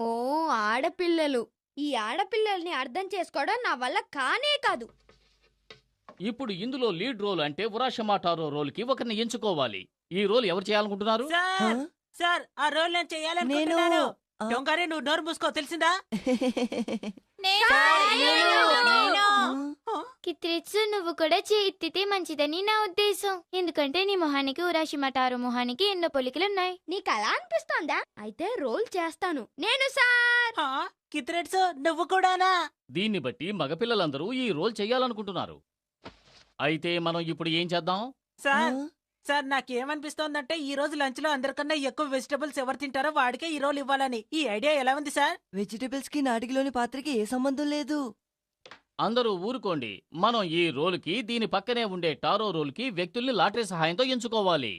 ఓ ఆడపిల్లలు. ఈ ఆడపిల్లల్ని అర్థం చేసుకోవడం నా వల్ల కానే కాదు. ఇప్పుడు ఇందులో లీడ్ రోల్ అంటే ఉరాషమా టారో రోల్ కి ఒకరిని ఎంచుకోవాలి. ఈ రోల్ ఎవరు చేయాలనుకుంటున్నారు? సార్ సార్ ఆ రోల్ నేను చేయాలనుకుంటున్నాను. దొంగరే నువ్వు నోరు మూసుకో, తెలిసిందా? కిత్రిత్సు నువ్వు కూడా చేయితే మంచిదని నా ఉద్దేశం. ఎందుకంటే నీ మొహానికి ఉరాషిమటారు మొహానికి ఎన్నో పొలికలున్నాయి. నీకు అలా అనిపిస్తోందా? అయితే రోల్ చేస్తాను నేను సార్. కిత్రెట్స్ నువ్వు కూడానా? దీన్ని బట్టి మగపిల్లలందరూ ఈ రోల్ చేయాలనుకుంటున్నారు. అయితే మనం ఇప్పుడు ఏం చేద్దాం? సార్ సార్ నాకేమనిపిస్తోందంటే ఈ రోజు లంచ్ లో అందరికన్నా ఎక్కువ వెజిటబుల్స్ ఎవరు తింటారో వాడికే ఈ రోల్ ఇవ్వాలని. ఈ ఐడియా ఎలా ఉంది సార్? వెజిటబుల్స్ కి నాటికలోని పాత్రకి ఏ సంబంధం లేదు. అందరూ ఊరుకోండి. మనం ఈ రోల్ కి దీని పక్కనే ఉండే టారో రోల్ కి వ్యక్తుల్ని లాటరీ సహాయంతో ఎంచుకోవాలి.